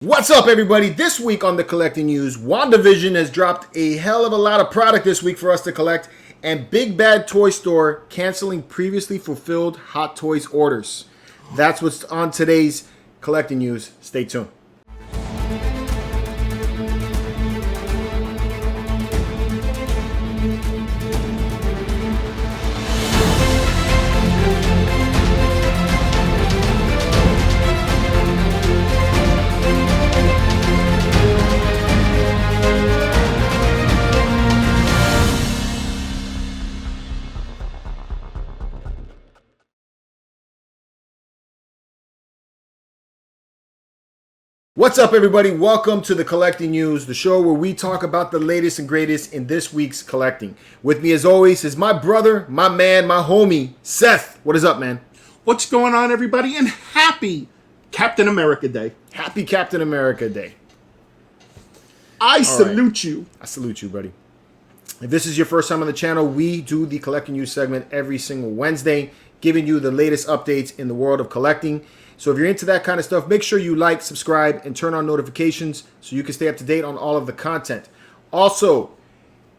What's up, everybody? This week on the Collecting News, WandaVision has dropped a hell of a lot of product this week for us to collect, and Big Bad Toy Store canceling previously fulfilled Hot Toys orders. That's what's on today's Collecting News. Stay tuned. What's up, everybody? Welcome to the Collecting News, the show where we talk about the latest and greatest in this week's collecting. With me, as always, is my brother, my man, my homie, Seth. What is up, man? What's going on, everybody? And happy Captain America Day. Happy Captain America Day. I salute you. I salute you, buddy. If this is your first time on the channel, we do the Collecting News segment every single Wednesday, giving you the latest updates in the world of collecting. So if you're into that kind of stuff, make sure you like, subscribe, and turn on notifications so you can stay up to date on all of the content. Also,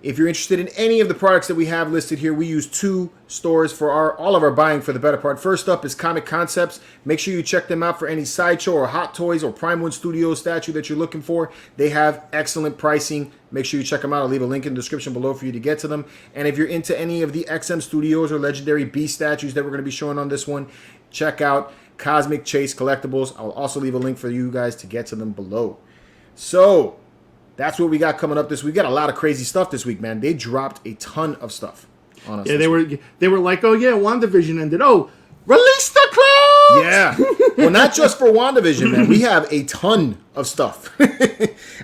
if you're interested in any of the products that we have listed here, we use two stores for all of our buying for the better part. First up is Comic Concepts. Make sure you check them out for any Sideshow or Hot Toys or Prime One Studios statue that you're looking for. They have excellent pricing. Make sure you check them out. I'll leave a link in the description below for you to get to them. And if you're into any of the XM Studios or Legendary Beast statues that we're going to be showing on this one, check out Cosmic Chase Collectibles. I'll also leave a link for you guys to get to them below. So that's what we got coming up this week. We got a lot of crazy stuff this week, man. They dropped a ton of stuff on us. Yeah, they were like, oh yeah, WandaVision ended. Oh, release the clothes! Yeah. Well, not just for WandaVision, man. We have a ton of stuff.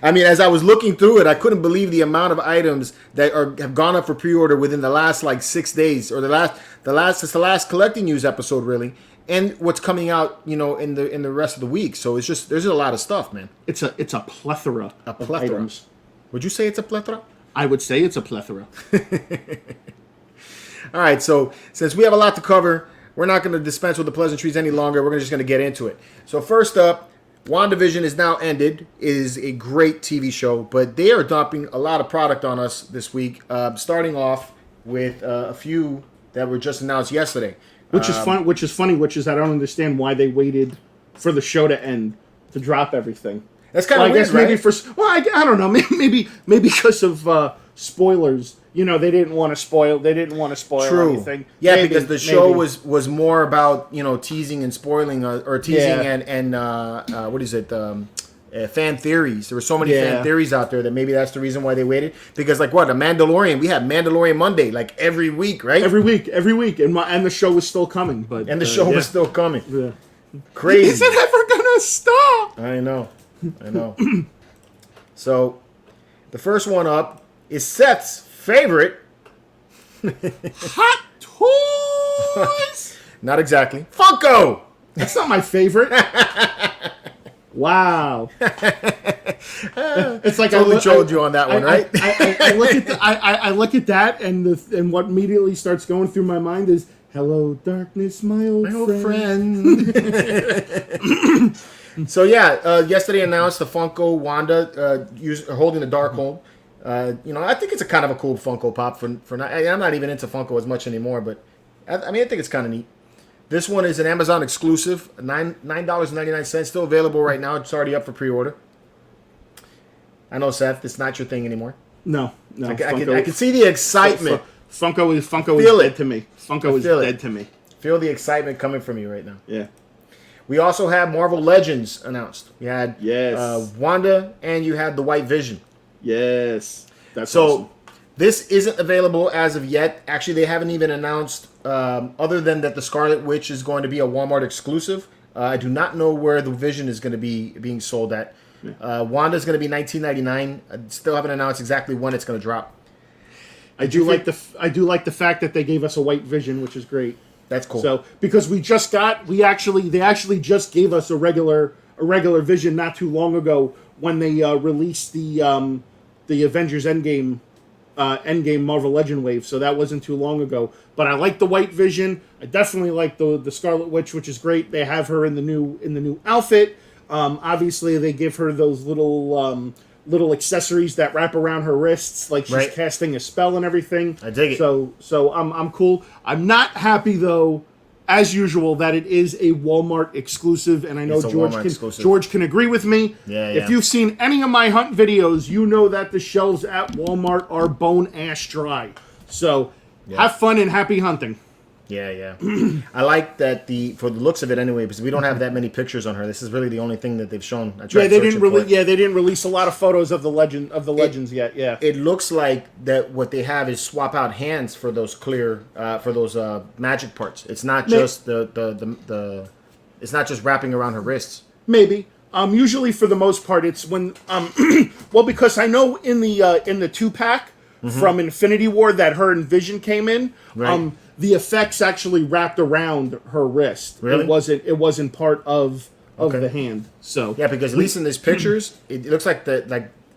I mean, as I was looking through it, I couldn't believe the amount of items that have gone up for pre-order within the last like 6 days, or the last Collecting News episode, really. And what's coming out, you know, in the rest of the week. So it's just, there's a lot of stuff, man. It's a plethora. A plethora. Of items. Would you say it's a plethora? I would say it's a plethora. All right, so since we have a lot to cover, we're not going to dispense with the pleasantries any longer. We're just going to get into it. So first up, WandaVision is now ended. It is a great TV show, but they are dumping a lot of product on us this week, starting off with a few that were just announced yesterday. Which is funny. Which is I don't understand why they waited for the show to end to drop everything. That's kind of weird, right? Maybe I don't know. Maybe because of spoilers. You know, they didn't want to spoil. True. Anything. Yeah, because the show was more about, you know, teasing and spoiling or teasing and what is it? Fan theories. There were so many fan theories out there that maybe that's the reason why they waited. Because like what, a Mandalorian, we had Mandalorian Monday like every week, right? Every week, and the show was still coming. But the show was still coming. Yeah. Crazy. Is it ever gonna stop? I know. So, the first one up is Seth's favorite. Hot Toys. Not exactly. Funko. That's not my favorite. Wow. It's like totally trolled you on that one, right? I look at that, and what immediately starts going through my mind is, "Hello, darkness, my old friend." So yeah, yesterday announced the Funko Wanda holding the Darkhold. You know, I think it's a kind of a cool Funko Pop. I'm not even into Funko as much anymore, but I mean, I think it's kind of neat. This one is an Amazon exclusive, $9.99, still available right now. It's already up for pre-order. I know, Seth, it's not your thing anymore. No. I can see the excitement. Funko is dead to me. Funko is dead to me. Feel the excitement coming from you right now. Yeah. We also have Marvel Legends announced. You had Wanda, and you had the White Vision. Yes. That's awesome. This isn't available as of yet. Actually, they haven't even announced, other than that the Scarlet Witch is going to be a Walmart exclusive. I do not know where the Vision is going to be being sold at. Wanda's going to be $19.99. I still haven't announced exactly when it's going to drop. I do like the fact that they gave us a White Vision, which is great. That's cool. So because they actually just gave us a regular Vision not too long ago when they released the Avengers Endgame Marvel Legend wave, so that wasn't too long ago. But I like the White Vision. I definitely like the Scarlet Witch, which is great. They have her in the new outfit. Obviously, they give her those little accessories that wrap around her wrists, like she's casting a spell and everything. I dig it. So I'm cool. I'm not happy though, as usual, that it is a Walmart exclusive, and I know George can agree with me. Yeah. If you've seen any of my hunt videos, you know that the shelves at Walmart are bone ass dry. So have fun and happy hunting. Yeah. I like that for the looks of it anyway, because we don't have that many pictures on her. This is really the only thing that they've shown. They didn't release a lot of photos of the legends yet. Yeah. It looks like that what they have is swap out hands for those clear magic parts. It's not just it's not just wrapping around her wrists. Maybe. Usually for the most part it's when well, because I know in the 2-pack from Infinity War that her and Vision came in, right. The effects actually wrapped around her wrist. Really? It wasn't part of the hand. So yeah, because at least in these pictures, it looks like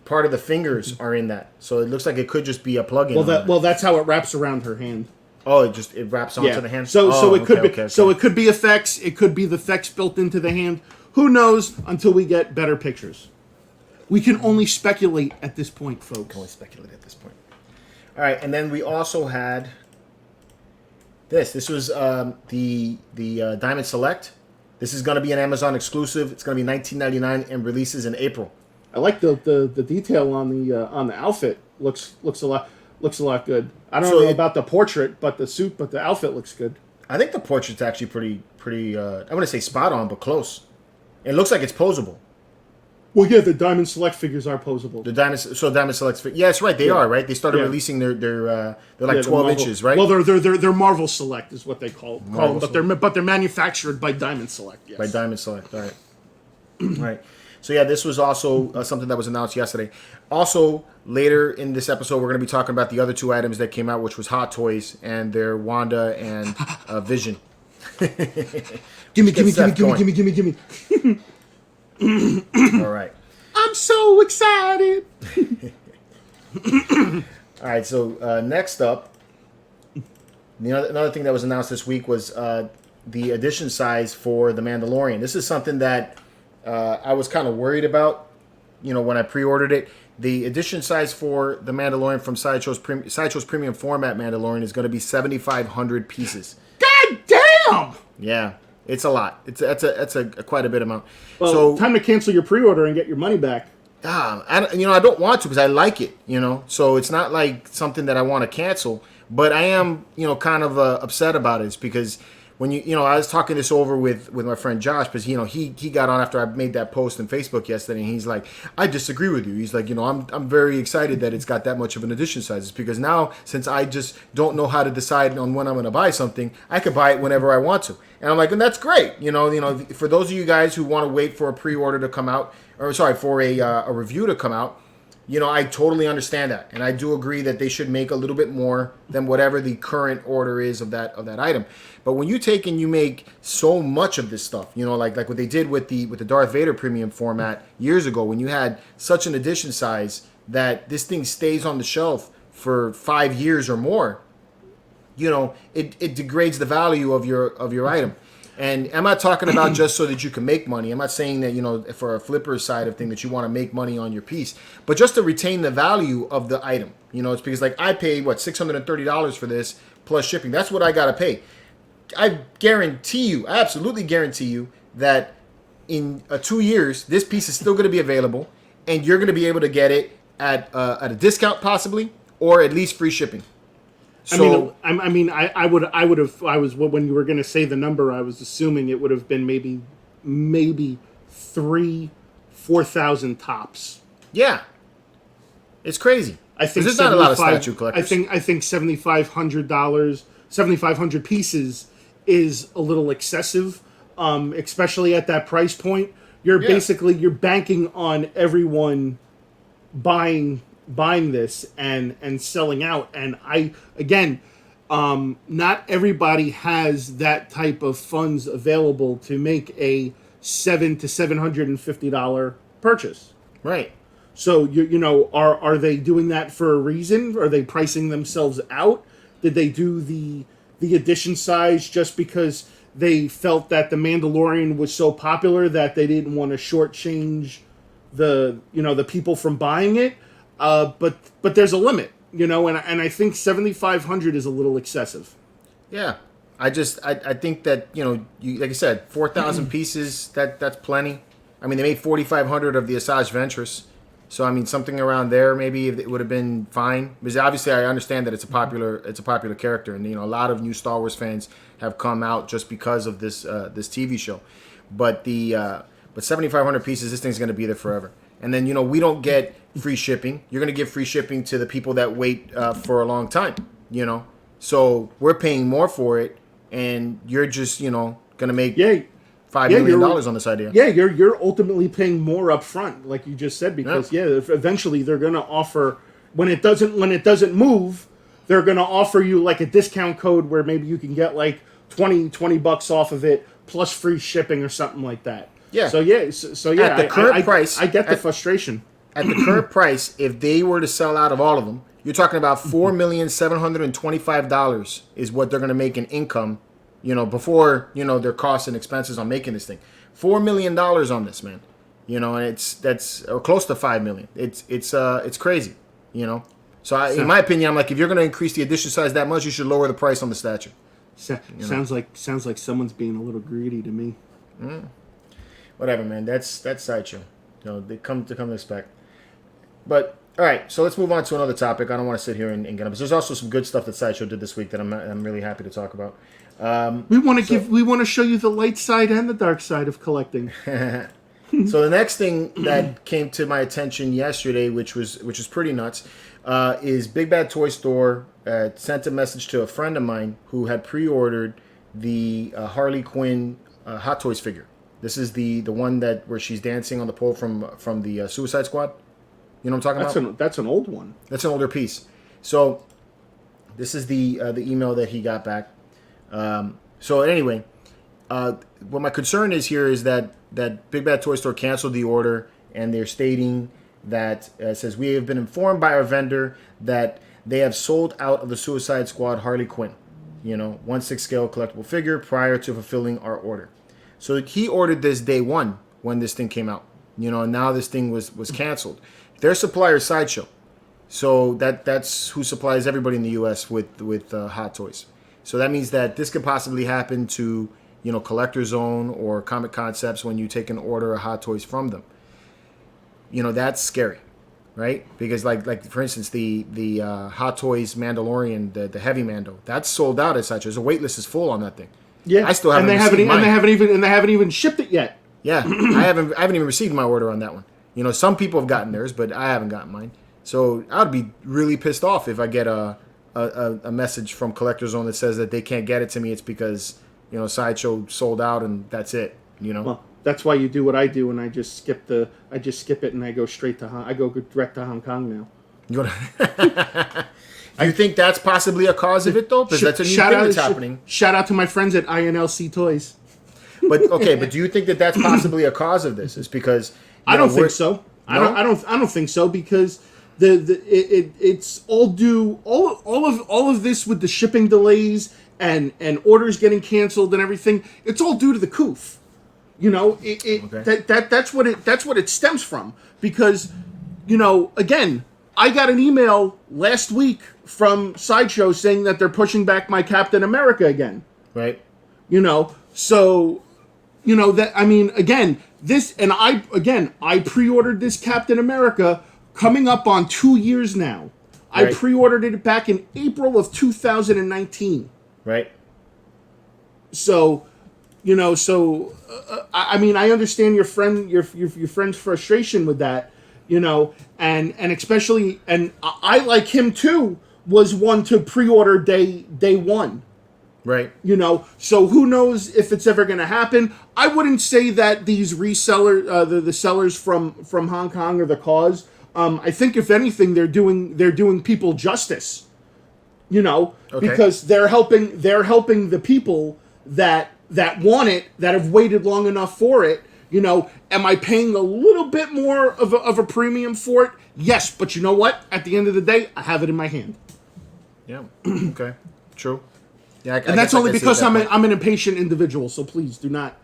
part of the fingers are in that. So it looks like it could just be a plug-in. Well, that's how it wraps around her hand. Oh, it wraps onto the hand. So it could be so it could be effects. It could be the effects built into the hand. Who knows until we get better pictures. We can only speculate at this point, folks. All right, and then we also had this. This was the Diamond Select. This is going to be an Amazon exclusive. It's going to be $19.99 and releases in April. I like the detail on the outfit. Looks a lot good. I don't know about the portrait, but the outfit looks good. I think the portrait's actually pretty. I wouldn't say spot on, but close. It looks like it's posable. Well, yeah, the Diamond Select figures are posable. Diamond Select. Yeah, that's right. They are right. They started releasing they're like 12 inches, right? Well, they're Marvel Select is what they call them, but they're manufactured by Diamond Select. Yes. By Diamond Select. All right. All right. So yeah, this was also something that was announced yesterday. Also, later in this episode, we're going to be talking about the other two items that came out, which was Hot Toys and their Wanda and Vision. Gimme. All right. I'm so excited. All right. So next up, another thing that was announced this week was the edition size for the Mandalorian. This is something that I was kind of worried about, when I pre-ordered it. The edition size for the Mandalorian from Sideshow's premium format Mandalorian is going to be 7,500 pieces. God damn! Yeah. It's a lot. That's a quite a bit amount. Well, so time to cancel your pre-order and get your money back. I don't want to because I like it. So it's not like something that I want to cancel. But I am kind of upset about it. It's because when I was talking this over with my friend Josh, because he got on after I made that post on Facebook yesterday, and he's like, I disagree with you. He's like, I'm very excited that it's got that much of an edition size. It's because now, since I just don't know how to decide on when I'm going to buy something, I could buy it whenever I want to. And I'm like, and that's great. For those of you guys who want to wait for a pre-order to come out, for a review to come out, I totally understand that, and I do agree that they should make a little bit more than whatever the current order is of that item. But when you take and you make so much of this stuff, like what they did with the Darth Vader premium format years ago, when you had such an edition size that this thing stays on the shelf for 5 years or more, it degrades the value of your item. And I'm not talking about just so that you can make money. I'm not saying that, for a flipper side of thing that you want to make money on your piece, but just to retain the value of the item. It's because I paid, $630 for this plus shipping. That's what I got to pay. I absolutely guarantee you that in 2 years, this piece is still going to be available and you're going to be able to get it at a discount possibly, or at least free shipping. So, I mean, I would have. I was when you were going to say the number. I was assuming it would have been maybe 3,000-4,000 tops. Yeah, it's crazy. I think there's not a lot of statue collectors. I think $7,500, 7,500 pieces is a little excessive, especially at that price point. You're banking on everyone buying this and selling out, and not everybody has that type of funds available to make a $700 to $750 purchase. Right. So are they doing that for a reason? Are they pricing themselves out? Did they do the edition size just because they felt that the Mandalorian was so popular that they didn't want to shortchange the people from buying it. But there's a limit, and I think 7,500 is a little excessive. Yeah. I think that, like I said, 4,000 pieces, that's plenty. I mean, they made 4,500 of the Asajj Ventress. So, I mean, something around there, maybe it would have been fine. Because obviously I understand that it's a popular character. And, a lot of new Star Wars fans have come out just because of this TV show. But 7,500 pieces, this thing's going to be there forever. And then, we don't get free shipping. You're going to give free shipping to the people that wait for a long time, So, we're paying more for it. And you're just, going to make $5 million on this idea. Yeah, you're ultimately paying more up front, like you just said, because eventually they're going to offer when it doesn't move, they're going to offer you like a discount code where maybe you can get like $20 off of it plus free shipping or something like that. Yeah. So yeah. At the current price, I get the frustration. At the current price, if they were to sell out of all of them, you're talking about $4,725 is what they're going to make in income, before, their costs and expenses on making this thing. $4 million on this, man. And that's or close to $5 million. It's crazy, So in my opinion, I'm like, if you're going to increase the edition size that much, you should lower the price on the statue. Sounds like someone's being a little greedy to me. Whatever, man. That's Sideshow. They come to expect. But all right, so let's move on to another topic. I don't want to sit here and get up. There's also some good stuff that Sideshow did this week that I'm really happy to talk about. We want to show you the light side and the dark side of collecting. So the next thing that came to my attention yesterday, which was pretty nuts, is BigBadToyStore sent a message to a friend of mine who had pre-ordered the Harley Quinn Hot Toys figure. This is the one where she's dancing on the pole from the Suicide Squad. You know what I'm talking about? That's an old one. That's an older piece. So this is the email that he got back. So anyway, what my concern is here is that BigBadToyStore canceled the order, and they're stating that says we have been informed by our vendor that they have sold out of the Suicide Squad Harley Quinn, 1/6 scale collectible figure prior to fulfilling our order. So he ordered this day one when this thing came out, and now this thing was canceled. Their supplier is Sideshow, so that's who supplies everybody in the U.S. with Hot Toys. So that means that this could possibly happen to Collector Zone or Comic Concepts when you take an order of Hot Toys from them. That's scary, right? Because like for instance the Hot Toys Mandalorian, the heavy Mando, that's sold out at Sideshow. The wait list is full on that thing. Yeah, I still haven't. And they haven't even shipped it yet. Yeah, I haven't even received my order on that one. Some people have gotten theirs, but I haven't gotten mine. So I'd be really pissed off if I get a message from Collector Zone that says that they can't get it to me. It's because Sideshow sold out and that's it. Well, that's why you do what I do, and I just skip it and I go direct to Hong Kong now. Do you think that's possibly a cause of it though? Because that's a new thing that's happening. Shout out to my friends at INLC Toys. But do you think that that's possibly a cause of this? It's because I don't think so. No? I don't think so because it's all due all of this with the shipping delays and orders getting canceled and everything. It's all due to the coof. That's what it stems from because again, I got an email last week from Sideshow saying that they're pushing back my Captain America again. Right. So that I mean again. I pre-ordered this Captain America coming up on 2 years now. Right. I pre-ordered it back in April of 2019. Right. So, I mean, I understand your friend's frustration with that, and especially, and I like him too, was one to pre-order day one. Right. So who knows if it's ever going to happen. I wouldn't say that these resellers, the sellers from Hong Kong are the cause. I think if anything, they're doing people justice, because they're helping the people that want it, that have waited long enough for it. Am I paying a little bit more of a premium for it? Yes. But you know what? At the end of the day, I have it in my hand. Yeah. Okay. True. Yeah, and that's only because I'm an impatient individual. So please do not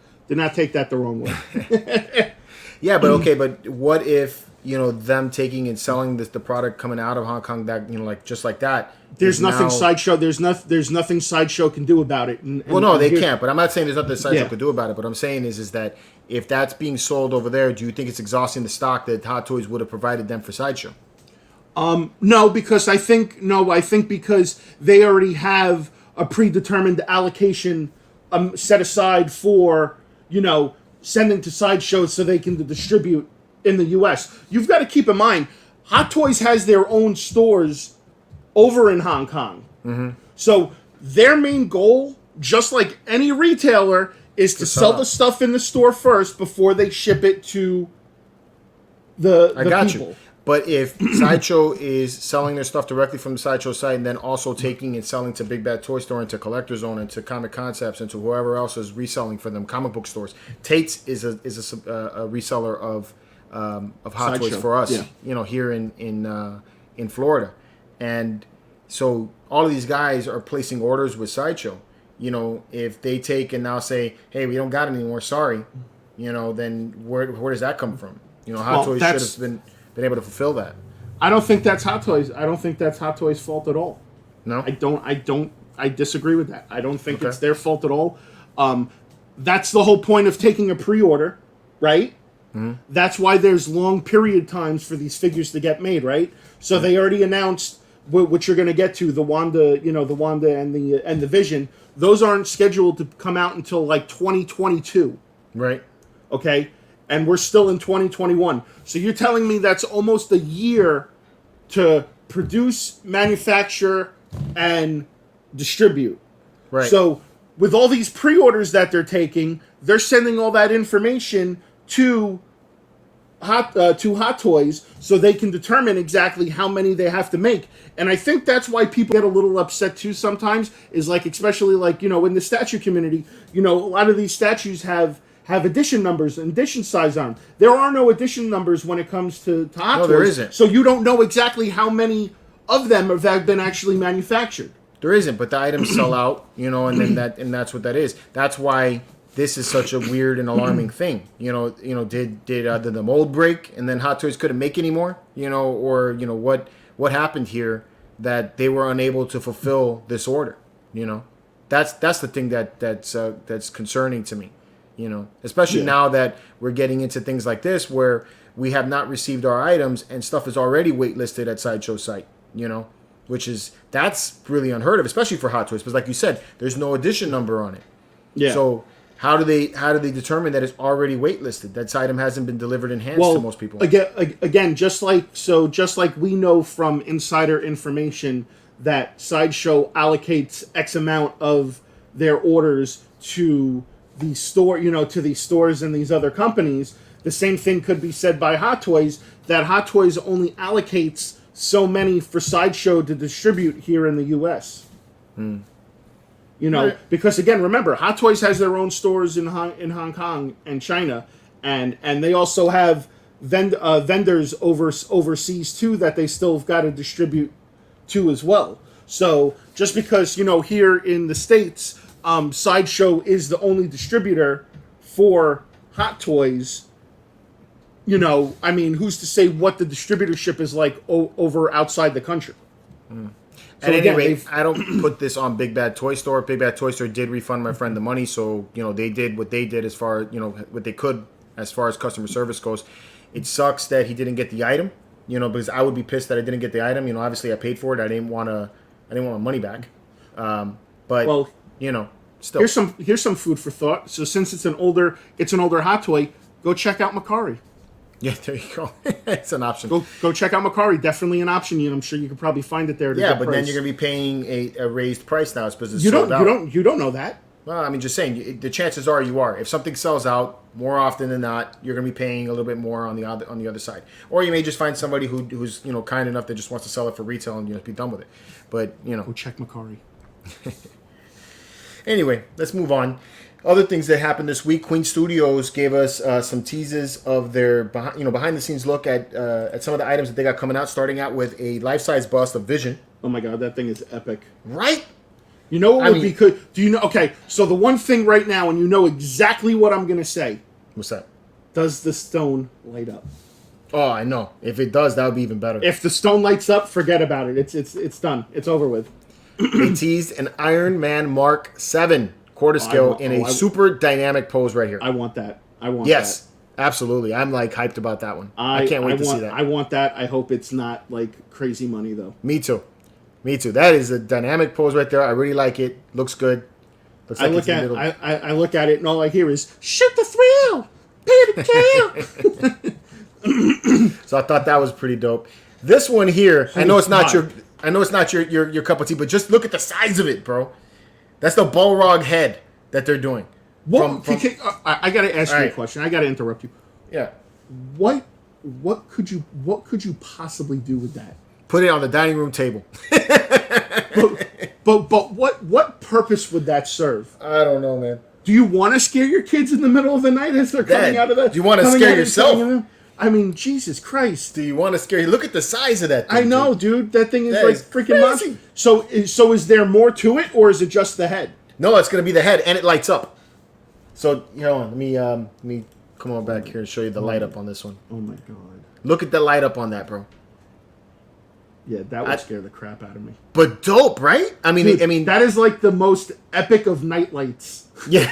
take that the wrong way. Yeah, but okay, but what if them taking and selling the product coming out of Hong Kong that like just like that? There's nothing Sideshow. There's nothing Sideshow can do about it. Well, no, they can't. But I'm not saying there's nothing Sideshow could do about it. But I'm saying is that if that's being sold over there, do you think it's exhausting the stock that Hot Toys would have provided them for Sideshow? No, because I think because they already have a predetermined allocation set aside for sending to Sideshow so they can distribute in the U.S. You've got to keep in mind, Hot Toys has their own stores over in Hong Kong. Mm-hmm. So their main goal, just like any retailer, is to sell the stuff in the store first before they ship it to the people. You. But if Sideshow is selling their stuff directly from the Sideshow site and then also taking and selling to Big Bad Toy Store and to Collector Zone and to Comic Concepts and to whoever else is reselling for them, comic book stores, Tate's is a reseller of Hot Toys for us, here in Florida, and so all of these guys are placing orders with Sideshow. If they take and now say, "Hey, we don't got it anymore, sorry," then where does that come from? Hot Toys should have been able to fulfill that. I don't think that's Hot Toys. I don't think that's Hot Toys' fault at all. No, I disagree with that. I don't think it's their fault at all. That's the whole point of taking a pre-order, right? Mm-hmm. That's why there's long period times for these figures to get made, right? So they already announced what you're going to get to, the Wanda, the Wanda and the Vision. Those aren't scheduled to come out until like 2022. Right. Okay? And we're still in 2021. So you're telling me that's almost a year to produce, manufacture, and distribute. Right. So with all these pre-orders that they're taking, they're sending all that information to Hot Toys so they can determine exactly how many they have to make. And I think that's why people get a little upset too sometimes, is like, especially like, in the statue community, a lot of these statues have edition numbers and edition size on them. There are no edition numbers when it comes to Hot Toys. No, there isn't. So you don't know exactly how many of them have been actually manufactured. There isn't, but the items sell out, and that's what that is. That's why this is such a weird and alarming thing. Did the mold break and then Hot Toys couldn't make anymore? Or what happened here that they were unable to fulfill this order? That's the thing that's concerning to me. Especially now that we're getting into things like this where we have not received our items and stuff is already waitlisted at Sideshow site, that's really unheard of, especially for Hot Toys, because like you said, there's no edition number on it. Yeah. So how do they determine that it's already waitlisted? That item hasn't been delivered in hands to most people. Again, just like we know from insider information that Sideshow allocates X amount of their orders to the store, to these stores and these other companies, the same thing could be said by Hot Toys, that Hot Toys only allocates so many for Sideshow to distribute here in the U.S. Right. Because again, remember, Hot Toys has their own stores in Hong Kong and China, and they also have vendors overseas too that they still have got to distribute to as well. So just because here in the States, Sideshow is the only distributor for Hot Toys, who's to say what the distributorship is like over outside the country? So at any rate, I don't put this on Big Bad Toy Store. Big Bad Toy Store did refund my friend the money, so they did what they did as far what they could as far as customer service goes. It sucks that he didn't get the item, because I would be pissed that I didn't get the item. Obviously I paid for it. I didn't want my money back. But still, here's some food for thought. So since it's an older Hot Toy, go check out Macari. Yeah, there you go. It's an option. Go check out Macari. Definitely an option. I'm sure you could probably find it there. At a good but price. then you're going to be paying a raised price now. It's because it's you sold out. You don't know that. Well, just saying. The chances are you are. If something sells out, more often than not, you're going to be paying a little bit more on the other side. Or you may just find somebody who's kind enough that just wants to sell it for retail and be done with it. But go check Macari. Anyway, let's move on. Other things that happened this week: Queen Studios gave us some teases of their behind the scenes look at some of the items that they got coming out. Starting out with a life size bust of Vision. Oh my God, that thing is epic! Right? You know what I would be mean- good? Do you know? Okay, so the one thing right now, and you know exactly what I'm going to say. What's that? Does the stone light up? Oh, I know. If it does, that would be even better. If the stone lights up, forget about it. It's done. It's over with. They teased an Iron Man Mark 7 quarter scale in a super dynamic pose right here. I want that. I want Yes, that. absolutely. I'm like hyped about that one. I can't wait to see that. I want that. I hope it's not like crazy money though. Me too. Me too. That is a dynamic pose right there. I really like it. Looks good. Looks like I look at it and all I hear is shoot the thrill, pay the kill. So I thought that was pretty dope. This one here, I know it's not your cup of tea, but just look at the size of it, bro. That's the Balrog head that they're doing. I gotta ask you a right. question. I gotta interrupt you. Yeah. What could you possibly do with that? Put it on the dining room table. But what purpose would that serve? I don't know, man. Do you want to scare your kids in the middle of the night as they're coming out of the? Do you want to scare yourself? I mean, Jesus Christ! Do you want to scare? Look at the size of that thing. I know, dude. That thing is That like is freaking crazy. monster. So is there more to it, or is it just the head? No, it's gonna be the head, and it lights up. So let me come on back here and show you the light up on this one. Oh my god! Look at the light up on that, bro. Yeah, that would scare the crap out of me. But dope, right? I mean, Dude, that is like the most epic of night lights. Yeah.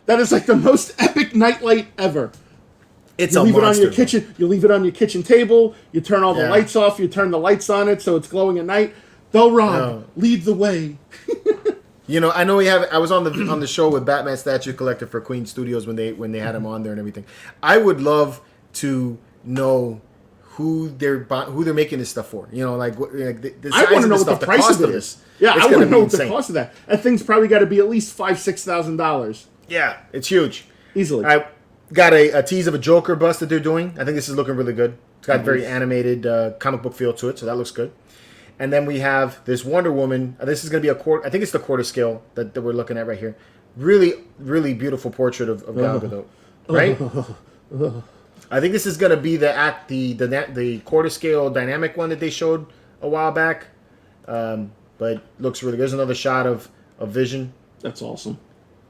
That is like the most epic nightlight ever. It's You a leave it on monster, your kitchen. You leave it on your kitchen table. You turn all the Yeah. lights off. You turn the lights on it so it's glowing at night. Though Rob, No. lead the way. You know, I know I was on the show with Batman Statue Collector for Queen Studios when they had him on there and everything. I would love to know who they're making this stuff for. You know, like the I size want to of know the what the stuff, price cost of it is. Yeah, It's I want gonna to be know what the insane. cost of that. That thing's probably got to be at least $5,000-$6,000 Yeah, it's huge. easily. I got a tease of a Joker bust that they're doing. I think this is looking really good. It's got very animated comic book feel to it, so that looks good. And then we have this Wonder Woman. This is going to be I think it's the quarter scale that we're looking at right here. Really, really beautiful portrait of Gal Gadot, right? I think this is going to be the quarter scale dynamic one that they showed a while back. But looks really good. There's another shot of Vision. That's awesome.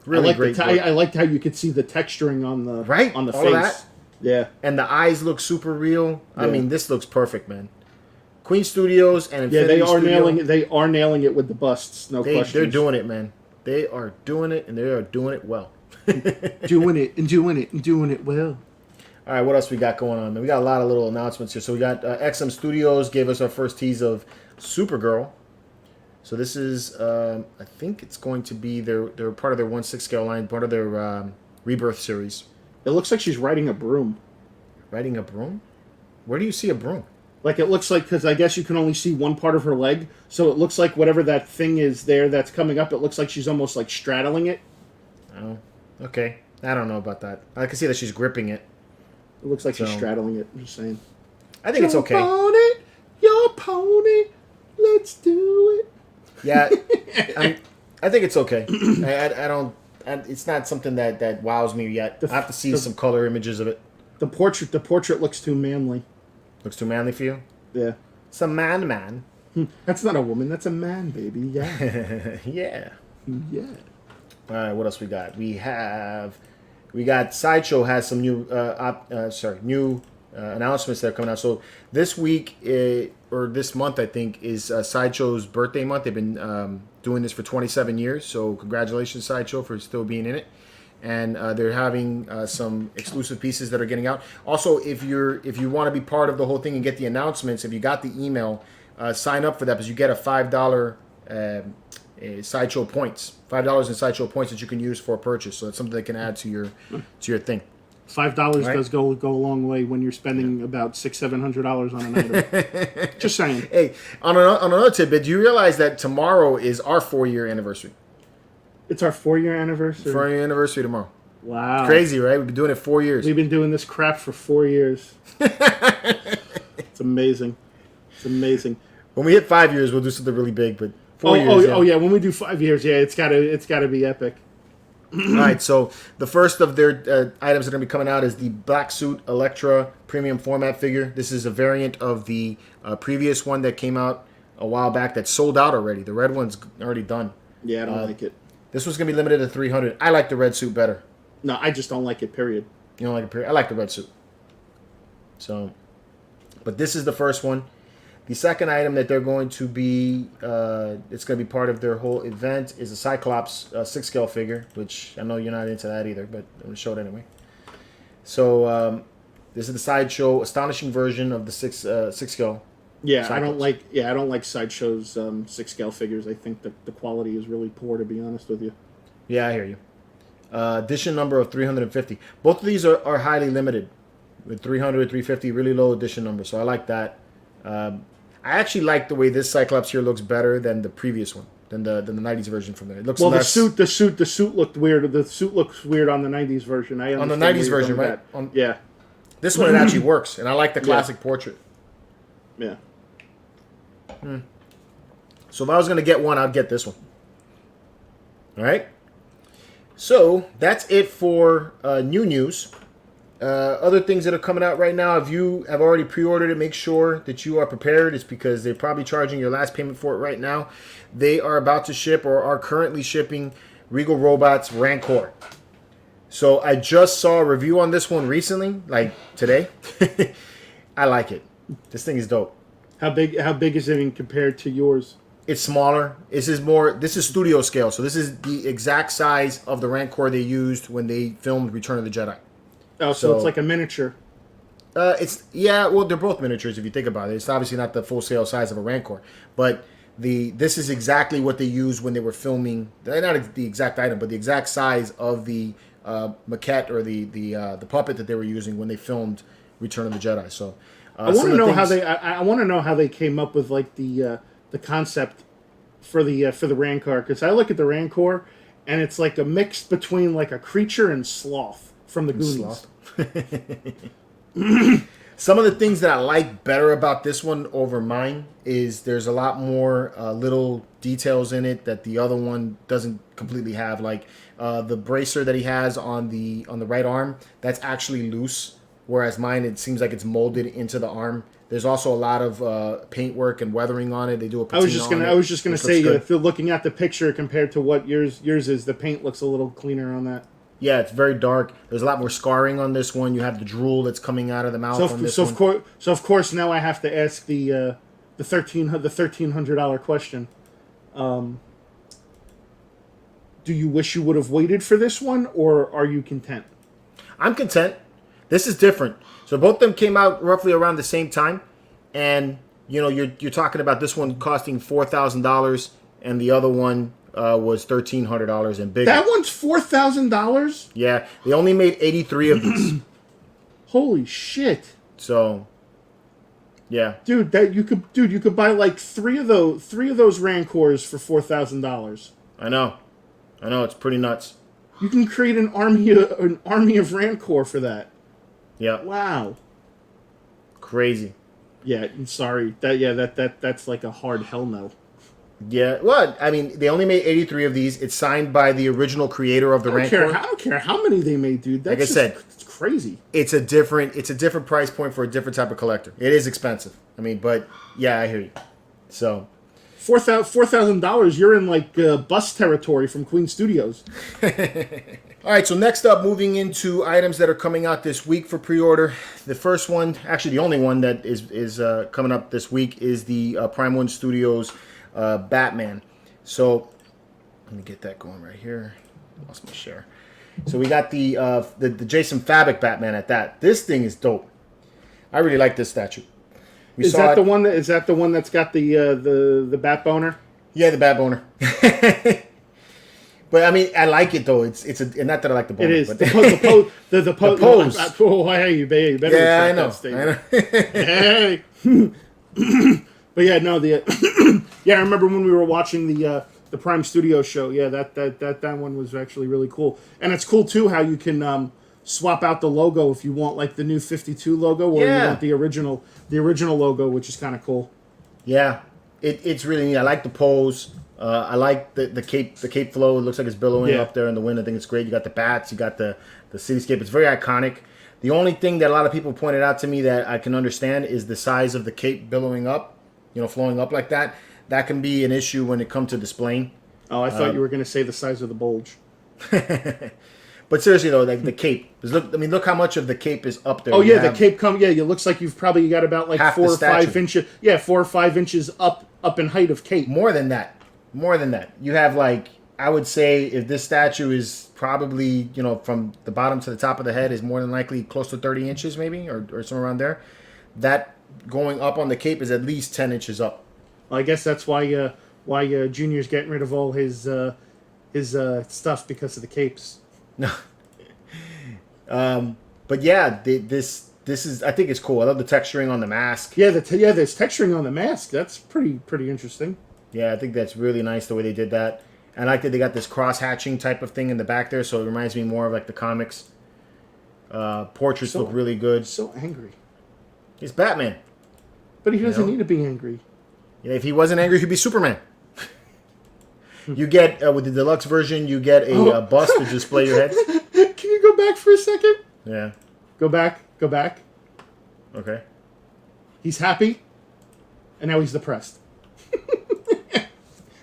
Really great. I liked how you could see the texturing on the on the All face. that. Yeah. And the eyes look super real. I Yeah. mean, this looks perfect, man. Queen Studios and Infinity They are Studio, nailing it. They are nailing it with the busts. No question. They're doing it, man. They are doing it, and they are doing it well. doing it well. All right, what else we got going on, man? We got a lot of little announcements here. So we got XM Studios gave us our first tease of Supergirl. So this is, I think it's going to be they're part of their 1/6 scale line, part of their Rebirth series. It looks like she's riding a broom. Riding a broom? Where do you see a broom? Like it looks like, because I guess you can only see one part of her leg, so it looks like whatever that thing is there that's coming up, it looks like she's almost like straddling it. Oh, okay. I don't know about that. I can see that she's gripping it. It looks like she's So- straddling it. I'm just saying. I think it's okay. Your pony, let's do it. Yeah, I think it's okay. I don't. It's not something that wows me yet. I have to see some color images of it. The portrait looks too manly. Looks too manly for you? Yeah. It's a man. That's not a woman. That's a man, baby. Yeah. Yeah. Yeah. All right. What else we got? We got Sideshow has some new announcements that are coming out. So this week or this month, I think, is Sideshow's birthday month. They've been doing this for 27 years. So congratulations, Sideshow, for still being in it. And they're having some exclusive pieces that are getting out. Also, if you want to be part of the whole thing and get the announcements, if you got the email, sign up for that because you get a $5 Sideshow points. $5 in Sideshow points that you can use for a purchase. So it's something that can add to your thing. $5 Right. does go a long way when you're spending about $600-$700 on an item. Just saying. Hey, on another tidbit, do you realize that tomorrow is our 4-year anniversary? It's our 4-year anniversary. 4-year anniversary tomorrow. Wow. Crazy, right? We've been doing it 4 years. We've been doing this crap for 4 years. It's amazing. It's amazing. When we hit 5 years, we'll do something really big. But 4 years. Oh yeah. When we do 5 years, yeah, it's gotta be epic. All right, so the first of their items that are going to be coming out is the Black Suit Elektra premium format figure. This is a variant of the previous one that came out a while back that sold out already. The red one's already done. Yeah, I don't like it. This one's going to be limited to 300. I like the red suit better. No, I just don't like it, period. You don't like it, period? I like the red suit. So, but this is the first one. The second item that they're going to be, it's going to be part of their whole event, is a Cyclops 6-scale figure, which I know you're not into that either, but I'm going to show it anyway. So, this is the Sideshow astonishing version of the 6-scale. Yeah, Cyclops. I don't like Sideshow's 6-scale figures. I think that the quality is really poor, to be honest with you. Yeah, I hear you. Edition number of 350. Both of these are highly limited, with 300, 350, really low edition number. So I like that. I actually like the way this Cyclops here looks better than the previous one, than the 90s version from there. It looks less... the suit looked weird. The suit looks weird on the 90s version. On the 90s version, right? Yeah. This one, it actually works, and I like the classic portrait. Yeah. So if I was going to get one, I'd get this one. All right? So that's it for new news. Other things that are coming out right now, if you have already pre-ordered it, make sure that you are prepared. It's because they're probably charging your last payment for it right now. They are about to ship or are currently shipping Regal Robots Rancor. So I just saw a review on this one recently, like today. I like it. This thing is dope. How big is it in compared to yours? It's smaller. This is studio scale. So this is the exact size of the Rancor they used when they filmed Return of the Jedi. Oh, so it's like a miniature. Well, they're both miniatures if you think about it. It's obviously not the full scale size of a Rancor, but this is exactly what they used when they were filming. Not the exact item, but the exact size of the maquette or the puppet that they were using when they filmed Return of the Jedi. So I want to know how they. I want to know how they came up with like the concept for the Rancor, because I look at the Rancor and it's like a mix between like a creature and sloth from the Goonies. Some of the things that I like better about this one over mine is there's a lot more little details in it that the other one doesn't completely have. Like the bracer that he has on the right arm, that's actually loose, whereas mine, it seems like it's molded into the arm. There's also a lot of paint work and weathering on it. They do a patina I was just gonna say, if you're looking at the picture compared to what yours is, the paint looks a little cleaner on that. Yeah, it's very dark. There's a lot more scarring on this one. You have the drool that's coming out of the mouth on this one. Of course, now I have to ask the $1,300 question. Do you wish you would have waited for this one, or are you content? I'm content. This is different. So both of them came out roughly around the same time, and you're talking about this one costing $4,000, and the other one was $1,300 and bigger. That one's $4,000? Yeah, they only made 83 of these. Holy shit! So, yeah, dude, you could buy like three of those Rancors for $4,000. I know, it's pretty nuts. You can create an army of Rancor for that. Yeah. Wow. Crazy. Yeah, I'm sorry. That's like a hard hell no. Yeah, well, I mean, they only made 83 of these. It's signed by the original creator of the Rancor. I don't care how many they made, dude. Like I said, it's crazy. It's a different price point for a different type of collector. It is expensive. I mean, but yeah, I hear you. So $4,000, you're in like bus territory from Queen Studios. All right, so next up, moving into items that are coming out this week for pre-order. The first one, actually the only one that is coming up this week, is the Prime 1 Studios Batman. So let me get that going right here. Lost my share. So we got the Jason Fabok Batman at that. This thing is dope. I really like this statue. Is that the one that's got the bat boner? Yeah, the bat boner. But I mean, I like it though. It's not that I like the boner. It is but the pose. Oh, hey, you better. Yeah, I know. Hey. But yeah, no, I remember when we were watching the Prime Studio show. Yeah, that one was actually really cool, and it's cool too how you can swap out the logo if you want like the new 52 logo, or you want the original logo, which is kind of cool. Yeah, it's really neat. I like the pose. I like the cape flow. It looks like it's billowing up there in the wind. I think it's great. You got the bats. You got the cityscape. It's very iconic. The only thing that a lot of people pointed out to me that I can understand is the size of the cape billowing up. flowing up like that. That can be an issue when it comes to displaying. Oh, I thought you were going to say the size of the bulge. But seriously though, like the cape. Look how much of the cape is up there. Oh yeah, the cape it looks like you've probably got about like 4 or 5 inches. Yeah, 4 or 5 inches up in height of cape. More than that. You have like, I would say if this statue is probably, from the bottom to the top of the head is more than likely close to 30 inches maybe, or somewhere around there. That going up on the cape is at least 10 inches up. Well, I guess that's why Junior's getting rid of all his stuff because of the capes. No. But yeah, this is, I think it's cool. I love the texturing on the mask. Yeah, there's texturing on the mask. That's pretty interesting. Yeah, I think that's really nice the way they did that. I like that they got this cross-hatching type of thing in the back there, so it reminds me more of like the comics. Portraits look really good. So angry. He's Batman. But he doesn't need to be angry. Yeah, if he wasn't angry, he'd be Superman. You get, with the deluxe version, you get a bust to display your head. Can you go back for a second? Yeah. Go back. Okay. He's happy, and now he's depressed.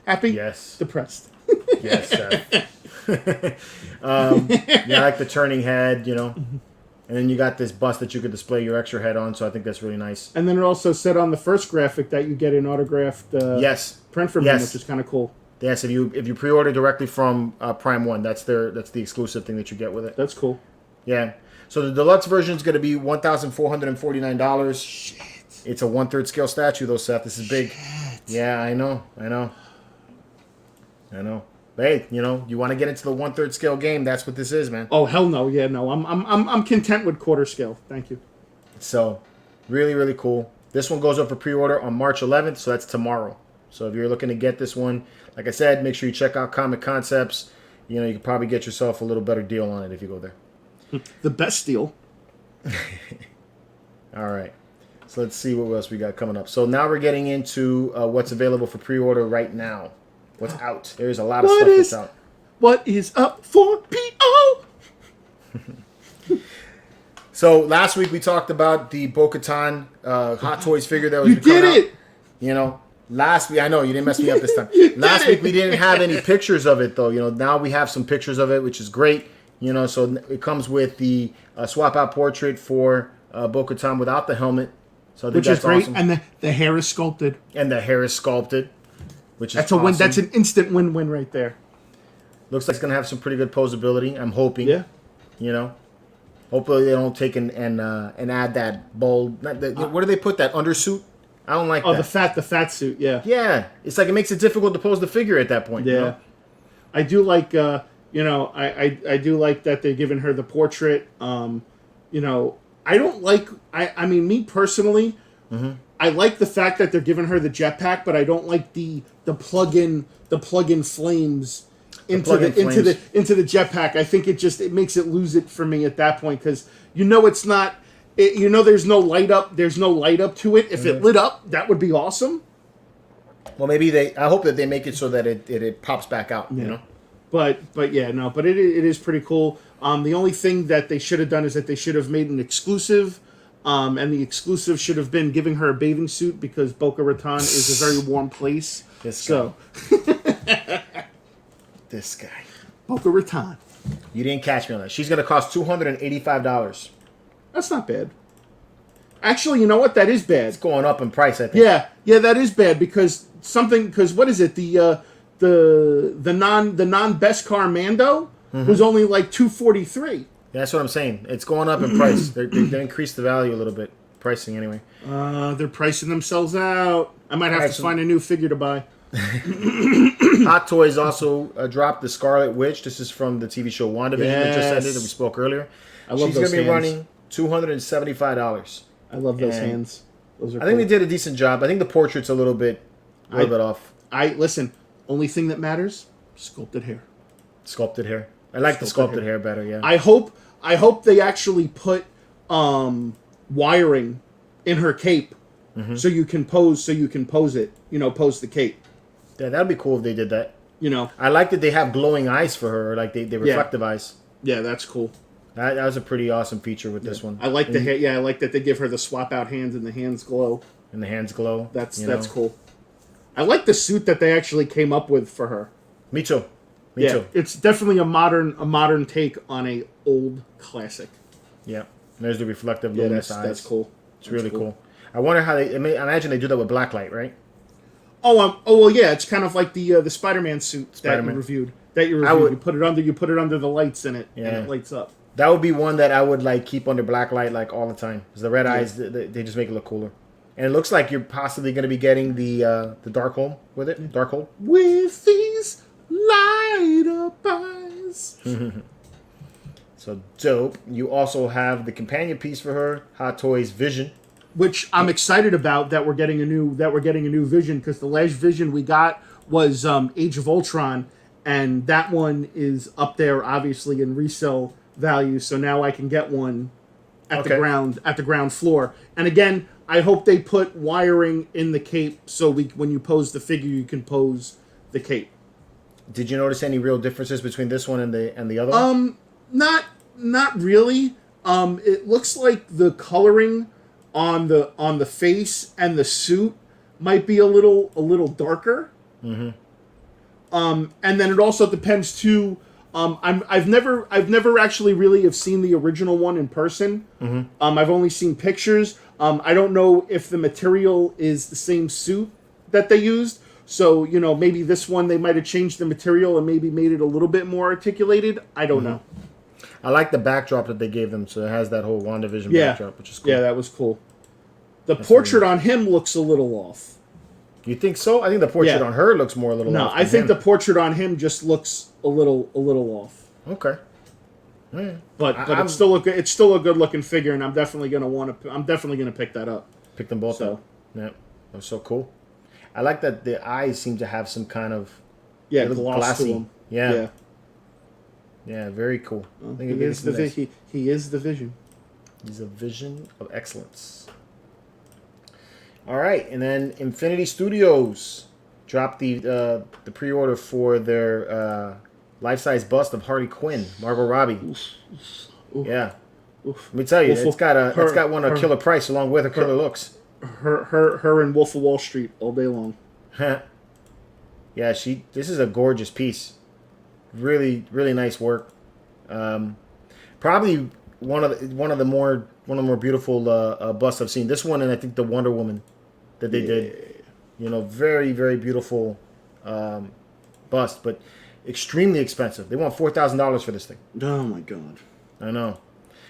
Happy? Yes. Depressed. Yes, yeah, I like the turning head, And then you got this bust that you could display your extra head on, so I think that's really nice. And then it also said on the first graphic that you get an autographed print from him, which is kind of cool. Yes, if you pre-order directly from Prime 1, that's the exclusive thing that you get with it. That's cool. Yeah. So the deluxe version is going to be $1,449. Shit. It's a 1/3 scale statue, though, Seth. This is big. Shit. Yeah, I know. But hey, you want to get into the 1/3 scale game? That's what this is, man. Oh hell no! Yeah, no. I'm content with quarter scale. Thank you. So, really, really cool. This one goes up for pre-order on March 11th, so that's tomorrow. So if you're looking to get this one, like I said, make sure you check out Comic Concepts. You can probably get yourself a little better deal on it if you go there. The best deal. All right. So let's see what else we got coming up. So now we're getting into what's available for pre-order right now. What's out? There's a lot of stuff that's out. What is up for P.O.? So last week we talked about the Bo-Katan Hot Toys figure that was You did it! Last week, I know you didn't mess me up this time. Last week we didn't have any pictures of it though. Now we have some pictures of it, which is great. So it comes with the swap out portrait for Bo-Katan without the helmet. So which is great, awesome. and the hair is sculpted. Which is that's a win. That's an instant win-win right there. Looks like it's gonna have some pretty good posability. I'm hoping. Yeah. Hopefully they don't take and add that bold. What do they put that undersuit? I don't like that. Oh, the fat suit. Yeah. Yeah, it's like it makes it difficult to pose the figure at that point. Yeah. I do like. I do like that they're giving her the portrait. I don't like. I mean, me personally. Mm-hmm. I like the fact that they're giving her the jetpack, but I don't like the plug-in flames into the jetpack. I think it makes it lose it for me at that point because it's not. There's no light up. There's no light up to it. If it lit up, that would be awesome. Well, maybe I hope that they make it so that it pops back out. Yeah. But it is pretty cool. The only thing that they should have done is that they should have made an exclusive. And the exclusive should have been giving her a bathing suit because Boca Raton is a very warm place. This guy. Boca Raton. You didn't catch me on that. She's going to cost $285. That's not bad. Actually, you know what? That is bad. It's going up in price, I think. Yeah, that is bad because what is it? The non Beskar Mando was only like $243. That's what I'm saying. It's going up in price. They increased the value a little bit. Pricing, anyway. They're pricing themselves out. I might have to find a new figure to buy. Hot Toys also dropped the Scarlet Witch. This is from the TV show WandaVision that just ended that we spoke earlier. I love She's those going to be hands. running $275. I love those hands. Those are I think they did a decent job. I think the portrait's a little bit off. Listen, only thing that matters, sculpted hair. Sculpted hair. I like the sculpted hair better, yeah. I hope they actually put wiring in her cape so you can pose it. Pose the cape. Yeah, that'd be cool if they did that. I like that they have glowing eyes for her, like they reflective eyes. Yeah, that's cool. That was a pretty awesome feature with this one. I like the hair. Yeah, I like that they give her the swap out hands and the hands glow. and the hands glow. That's cool. I like the suit that they actually came up with for her. Me too. Me too. It's definitely a modern take on a old classic. Yeah. There's the reflective luminous eyes. That's cool. It's really cool. I wonder how I imagine they do that with blacklight, right? Oh well, yeah. It's kind of like the Spider-Man suit that you reviewed. You put it under the lights in it, and it lights up. That would be one that I would like keep under blacklight like all the time. Because the red eyes, they just make it look cooler. And it looks like you're possibly going to be getting the Darkhold with it. Darkhold with these light up eyes. So dope. You also have the companion piece for her, Hot Toys Vision, which I'm excited about that we're getting a new Vision, because the last Vision we got was Age of Ultron, and that one is up there obviously in resale value. So now I can get one at the ground floor. And again, I hope they put wiring in the cape so when you pose the figure, you can pose the cape. Did you notice any real differences between this one and the other one? Not really. It looks like the coloring on the face and the suit might be a little darker. Mm-hmm. And then it also depends too. I've never actually really have seen the original one in person. Mm-hmm. I've only seen pictures. I don't know if the material is the same suit that they used. So, maybe this one they might have changed the material and maybe made it a little bit more articulated. I don't know. I like the backdrop that they gave them, so it has that whole WandaVision backdrop, which is cool. Yeah, that was cool. The portrait on him looks a little off. You think so? I think the portrait on her looks more a little off. No, I think the portrait on him just looks a little off. Okay. Yeah. But it's still a good looking figure, and I'm definitely gonna pick that up. Pick them both up. Yeah, that's so cool. I like that the eyes seem to have some kind of gloss to them. Yeah, very cool. Well, he is the Vision. He's a vision of excellence. All right, and then Infinity Studios dropped the pre-order for their life-size bust of Harley Quinn, Margot Robbie. Oof. Yeah. Oof. Let me tell you, it's got a killer price along with her killer looks. Her and Wolf of Wall Street all day long. Yeah, this is a gorgeous piece. Really, really nice work. Probably one of the more beautiful busts I've seen. This one and I think the Wonder Woman that they did. Very, very beautiful bust, but extremely expensive. They want $4,000 for this thing. Oh my god! I know.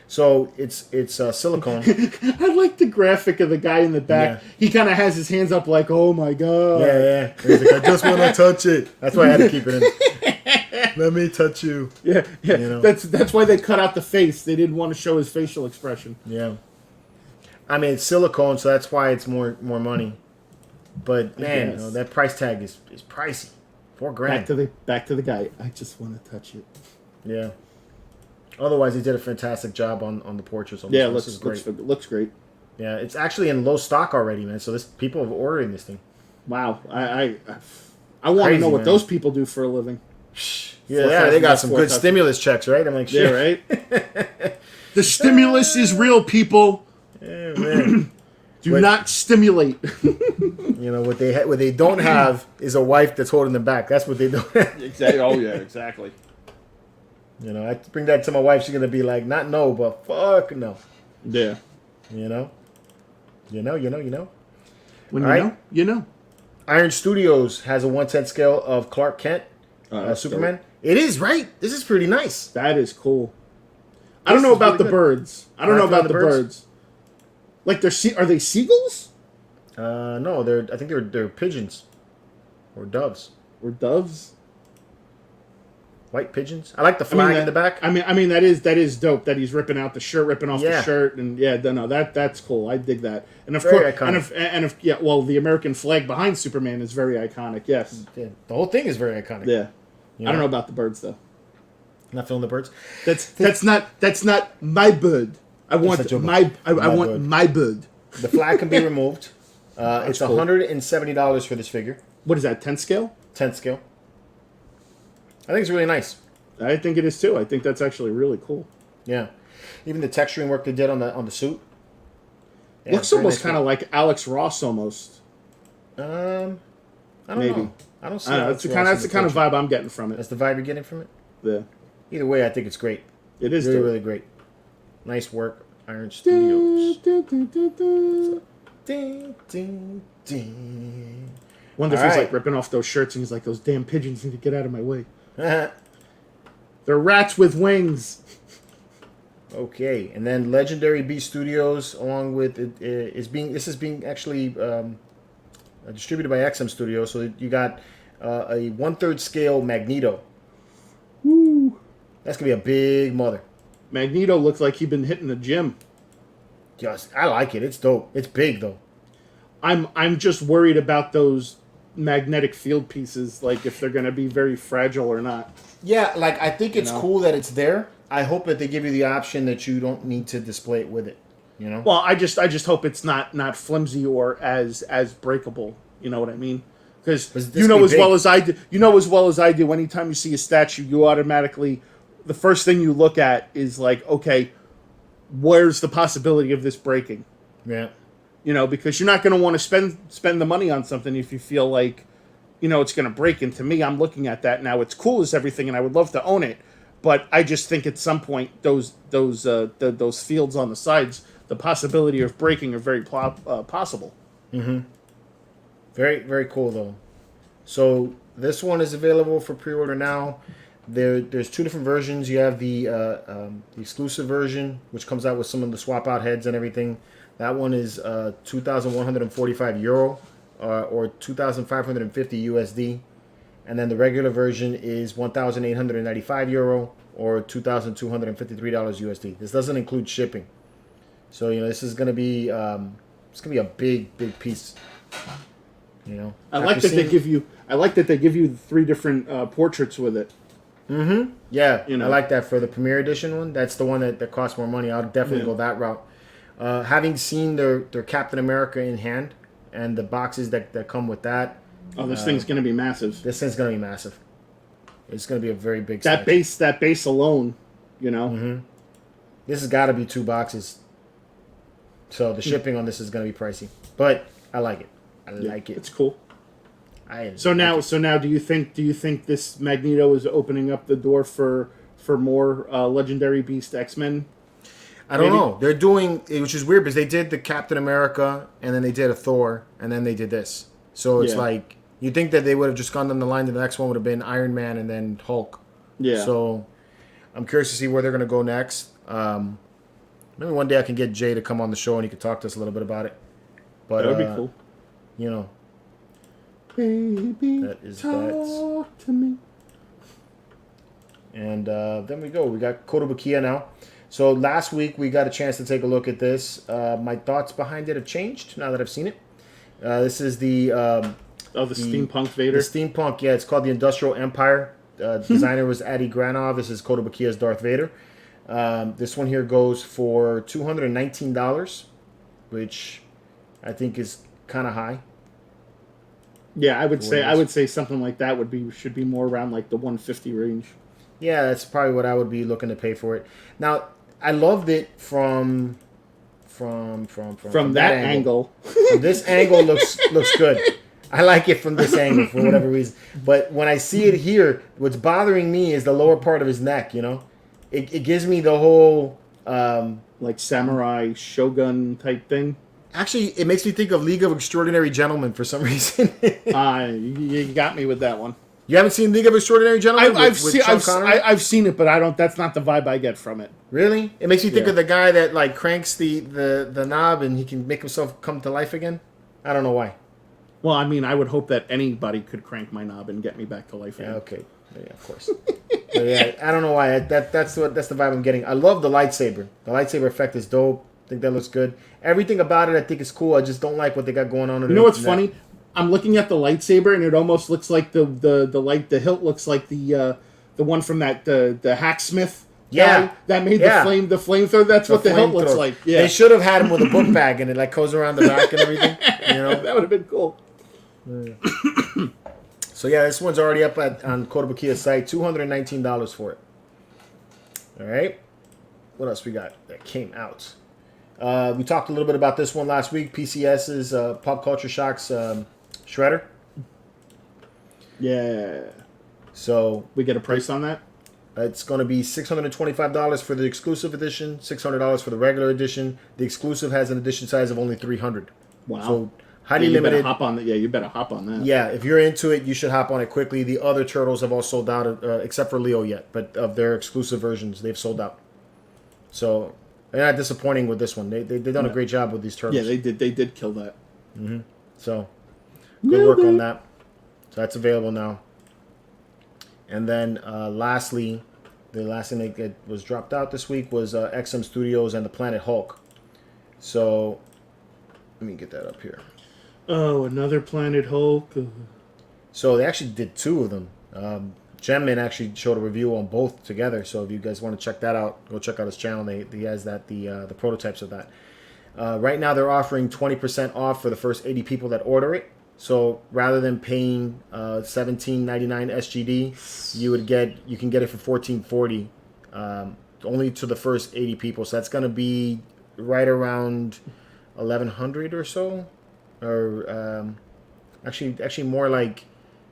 So it's silicone. I like the graphic of the guy in the back. Yeah. He kind of has his hands up like, "Oh my god!" Yeah. He's like, I just want to touch it. That's why I had to keep it in. Let me touch you. Yeah. That's why they cut out the face. They didn't want to show his facial expression. Yeah. I mean, it's silicone, so that's why it's more money. But man, that price tag is pricey. $4,000. Back to the guy. I just want to touch it. Yeah. Otherwise, they did a fantastic job on the portraits. Yeah, looks great. Yeah, it's actually in low stock already, man. So people have ordering this thing. Wow, I want to know what those people do for a living. Yeah, they got some good stimulus checks, right? I'm like, shit. Yeah, right. The stimulus is real, people. Yeah, man. Do not stimulate. What they don't have is a wife that's holding them back. That's what they don't have. Exactly. Oh yeah, exactly. I bring that to my wife. She's gonna be like, not no, but fuck no. Yeah. You know. When you know. Iron Studios has a 1/10 scale of Clark Kent, Superman. Dope. It is, right? This is pretty nice. That is cool. I don't know about the birds. I don't know about the birds. Like are they seagulls? No, I think they're pigeons, or doves. White pigeons. I like the flag in the back. I mean that is dope. That he's ripping off the shirt, and that's cool. I dig that. And of course, iconic. Well, the American flag behind Superman is very iconic. Yes, yeah, the whole thing is very iconic. Yeah, I don't know about the birds though. Not feeling the birds. That's not my bird. I want my bird. The flag can be removed. It's cool. $170 for this figure. What is that? 10 scale? 10 scale. I think it's really nice. I think it is too. I think that's actually really cool. Yeah, even the texturing work they did on the suit. Yeah, Looks very almost nice kind of work. like Alex Ross almost. I don't Maybe. know. I don't see. I don't know. Alex That's Ross in the kind of picture. vibe I'm getting from it. That's the vibe you're getting from it. Yeah. Either way, I think it's great. It is really, dope. really great. Nice work, Iron Studios. Ding, ding, ding. Wonder if All he's right. like ripping off those shirts and he's like, those damn pigeons need to get out of my way. They're rats with wings. Okay, and then Legendary Beast Studios, along with this is being actually distributed by XM Studios. So you got a 1/3 scale Magneto. Woo. That's gonna be a big mother. Magneto looks like he'd been hitting the gym. Just, I like it. It's dope. It's big though. I'm just worried about those magnetic field pieces, like if they're gonna be very fragile or not. Yeah, like I think it's You know? cool that it's there. I hope that they give you the option that you don't need to display it with it. You know. Well, I just hope it's not flimsy or as breakable. You know what I mean? Because This you know be as big. well as I do. You know as well as I do. Anytime you see a statue, you automatically the first thing you look at is like, okay, where's the possibility of this breaking? Yeah. You know, because you're not going to want to spend the money on something if you feel like, you know, it's going to break. And to me, I'm looking at that now. It's cool as everything, and I would love to own it. But I just think at some point those fields on the sides, the possibility of breaking are very possible. Very, very cool though. So this one is available for pre-order now. There's two different versions. You have the exclusive version, which comes out with some of the swap out heads and everything. That one is 2,145 euro or 2,550 USD. And then the regular version is 1,895 euro or $2,253 USD. This doesn't include shipping. So, you know, this is going to be it's going to be a big piece. You know, I like that they give you 3 different portraits with it. Yeah, You know. I like that for the Premier Edition one. That's the one that costs more money. I'll definitely go that route. Having seen their Captain America in hand and the boxes that come with that, Oh, this thing's going to be massive. this thing's going to be massive. It's going to be a very big That size. base alone, you know. This has got to be 2 boxes. So the shipping on this is going to be pricey. But I like it. I like it. It's cool. I So now, do you think this Magneto is opening up the door for more Legendary Beast X-Men? I don't maybe? know. They're doing, which is weird because they did the Captain America and then they did a Thor and then they did this. So it's Yeah. like, you'd think that they would have just gone down the line. The next one would have been Iron Man and then Hulk. Yeah. So I'm curious to see where they're going to go next. Maybe one day I can get Jay to come on the show and he could talk to us a little bit about it. But that would be cool. You know, Baby, that is talk to me. And then we go. We got Kotobukiya now. So last week we got a chance to take a look at this. My thoughts behind it have changed now that I've seen it. This is the Steampunk Vader. The steampunk, yeah. It's called the Industrial Empire. Designer was Adi Granov. This is Kotobukiya's Darth Vader. This one here goes for $219, which I think is kind of high. Yeah, I would say something like that should be more around like the 150 range. Yeah, that's probably what I would be looking to pay for it. Now, I loved it from From that angle. From this angle looks good. I like it from this angle for whatever reason. But when I see it here, what's bothering me is the lower part of his neck, you know? It gives me the whole like samurai shogun type thing. actually, it makes me think of League of Extraordinary Gentlemen for some reason. You got me with that one. You haven't seen League of Extraordinary Gentlemen? I've with seen Sean Connery? I've seen it, but that's not the vibe I get from it. Really? It makes me think Yeah. of the guy that like cranks the knob and he can make himself come to life again. I don't know why. Well, I mean, I would hope that anybody could crank my knob and get me back to life Yeah, again. okay. Yeah, of course. But yeah, I don't know why. That's the vibe I'm getting. I love the lightsaber. The lightsaber effect is dope. I think that looks good. Everything about it I think is cool. I just don't like what they got going on. You know what's funny? I'm looking at the lightsaber, and it almost looks like the hilt looks like the one from that the hacksmith. Yeah. guy that made Yeah. the flamethrower. That's what the hilt looks flamethrower. like. Yeah, They should have had him with a book bag and it like goes around the back and everything. You know? that would have been cool. So yeah, this one's already up on Kotobukiya's site. $219 for it. All right. What else we got that came out? We talked a little bit about this one last week. PCS's Pop Culture Shocks Shredder. Yeah. So we get a price on that? It's going to be $625 for the exclusive edition, $600 for the regular edition. The exclusive has an edition size of only 300. Wow. So highly you limited. Better hop on that. Yeah, you better hop on that. Yeah, if you're into it, you should hop on it quickly. The other Turtles have all sold out, except for Leo yet. But of their exclusive versions, they've sold out. So they're not disappointing with this one. They've done a great job with these Turtles. Yeah, they did. They did kill that. Mm-hmm. So good work on that. So that's available now. And then lastly, the last thing that was dropped out this week was XM Studios and the Planet Hulk. So let me get that up here. Oh, another Planet Hulk. So they actually did two of them. Gemman actually showed a review on both together. So if you guys want to check that out, go check out his channel. He has that the prototypes of that. Right now they're offering 20% off for the first 80 people that order it. So rather than paying $17.99 SGD, you can get it for $14.40 only to the first 80 people. So that's going to be right around 1,100 or so, or actually more like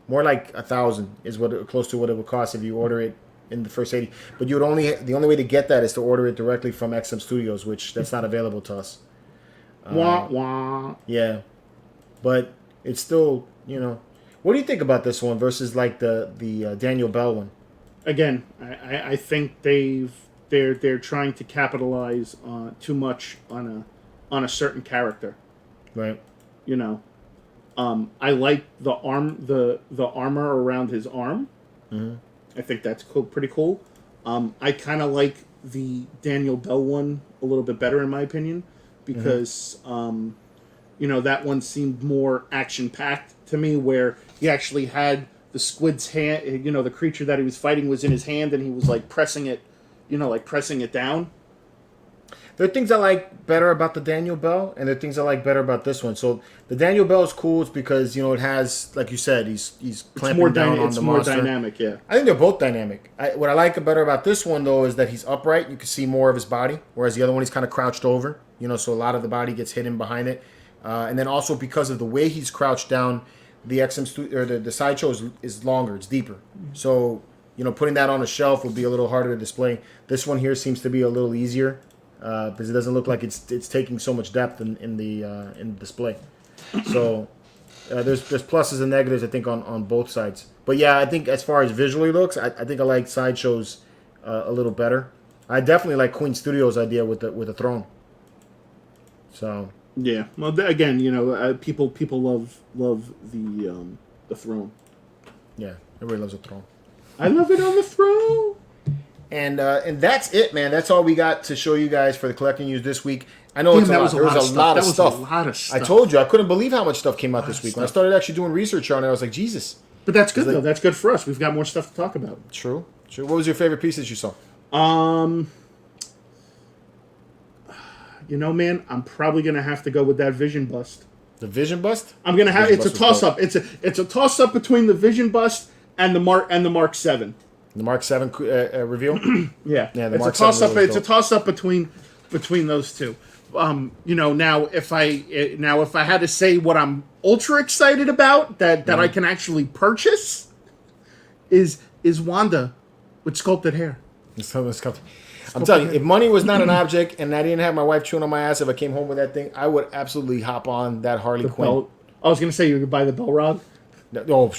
1,000 is close to what it would cost if you order it in the first 80. But the only way to get that is to order it directly from XM Studios, which that's not available to us. Wah wah. Yeah, but it's still, what do you think about this one versus like the Daniel Bell one? Again, I think they're trying to capitalize too much on a certain character. Right. I like the armor around his arm. Mm-hmm. I think that's pretty cool. I kind of like the Daniel Bell one a little bit better in my opinion because that one seemed more action-packed to me, where he actually had the squid's hand, the creature that he was fighting was in his hand, and he was, pressing it down. There are things I like better about the Daniel Bell, and there are things I like better about this one. So the Daniel Bell is cool because, it has, like you said, he's clamping down on the monster. It's more dynamic, yeah. I think they're both dynamic. What I like better about this one, though, is that he's upright. You can see more of his body, whereas the other one, he's kind of crouched over, so a lot of the body gets hidden behind it. And then also because of the way he's crouched down, the the Sideshow is longer, it's deeper. So, putting that on a shelf would be a little harder to display. This one here seems to be a little easier because it doesn't look like it's taking so much depth in the display. So there's pluses and negatives, I think, on both sides. But yeah, I think as far as visually looks, I think I like Sideshow's a little better. I definitely like Queen Studios' idea with the throne. So. Yeah. Well, again, people love the throne. Yeah, everybody loves a throne. I love it on the throne. And that's it, man. That's all we got to show you guys for the collecting news this week. I know there was a lot of stuff. I told you I couldn't believe how much stuff came out this week. When I started actually doing research on it, I was like, Jesus. But that's good though. That's good for us. We've got more stuff to talk about. True. What was your favorite piece that you saw? Man, I'm probably gonna have to go with that Vision Bust. The Vision Bust? I'm gonna have. It's a toss up. It's a toss up between the Vision Bust and the Mark 7. The Mark 7 reveal? Yeah. Yeah. It's a toss up. It's a toss up between those two. Now if I had to say what I'm ultra excited about that I can actually purchase is Wanda with sculpted hair. I'm telling you, if money was not an object and I didn't have my wife chewing on my ass if I came home with that thing, I would absolutely hop on that Harley Quinn. I was going to say you could buy the bell rod. No.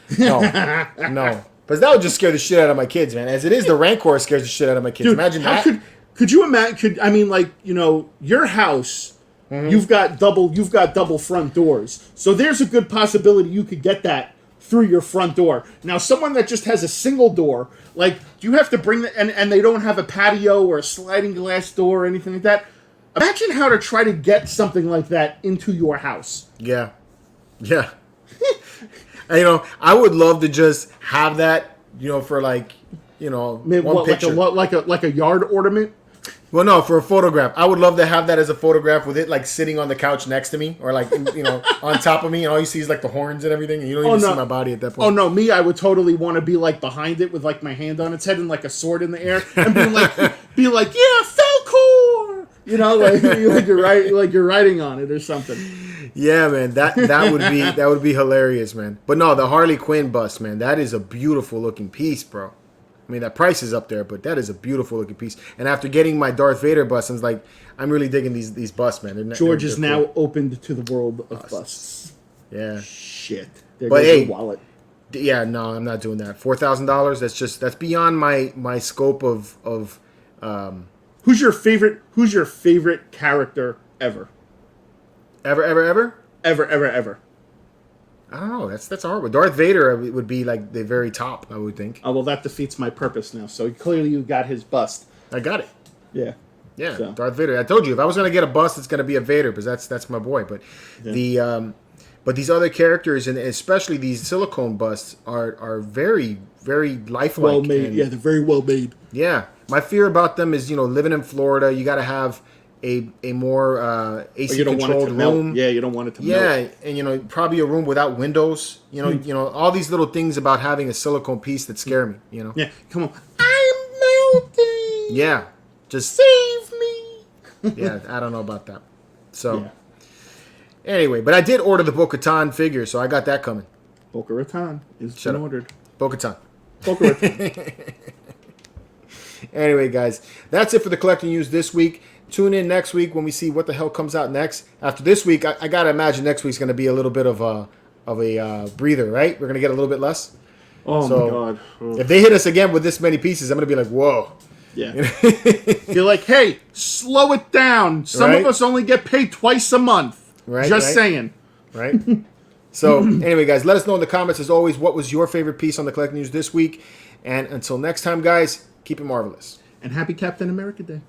Because that would just scare the shit out of my kids, man. As it is, the Rancor scares the shit out of my kids. Dude, imagine that. Could you imagine? Your house, you've got double front doors. So there's a good possibility you could get that through your front door. Now, someone that just has a single door, do you have to bring and they don't have a patio or a sliding glass door or anything like that. Imagine how to try to get something like that into your house. Yeah. I would love to just have that, for one picture. Like a yard ornament. Well, no, for a photograph. I would love to have that as a photograph with it sitting on the couch next to me or on top of me, and all you see is the horns and everything, and you don't even see my body at that point. Oh no, me, I would totally want to be behind it with my hand on its head and a sword in the air and be like, yeah, Falcor. You know, like you're writing on it or something. Yeah, man, that would be hilarious, man. But no, the Harley Quinn bust, man, that is a beautiful looking piece, bro. I mean, that price is up there, but that is a beautiful looking piece. And after getting my Darth Vader bust, I was like, I'm really digging these busts, man. George is now opened to the world of busts. Yeah. Shit. There But goes hey, the wallet. Yeah, no, I'm not doing that. $4,000. That's beyond my scope of. Who's your favorite character ever? Ever? Ever. I don't know. That's a hard one. Darth Vader would be like the very top, I would think. Oh well, that defeats my purpose now. So clearly you got his bust. I got it. Yeah. Yeah, So. Darth Vader. I told you if I was gonna get a bust, it's gonna be a Vader because that's my boy. But but these other characters and especially these silicone busts are very very lifelike. Well made. Yeah, they're very well made. Yeah, my fear about them is living in Florida, you got to have a more AC controlled room. Melt. Yeah, you don't want it to melt. Yeah, and probably a room without windows. All these little things about having a silicone piece that scare me. Yeah, come on. I'm melting. Yeah, just save me. Yeah, I don't know about that. So yeah. Anyway, but I did order the Bo-Katan figure, so I got that coming. Bo-Katan is been ordered. Bo-Katan. Bo-Katan. Anyway, guys, that's it for the collecting news this week. Tune in next week when we see what the hell comes out next. After this week, I gotta imagine next week's gonna be a little bit of a breather, right? We're gonna get a little bit less. Oh my god! Oh. If they hit us again with this many pieces, I'm gonna be like, whoa. Yeah. You're like, hey, slow it down. Some of us only get paid twice a month. Right. Just saying. Right. So anyway, guys, let us know in the comments as always what was your favorite piece on the collecting news this week. And until next time, guys, keep it marvelous. And happy Captain America Day.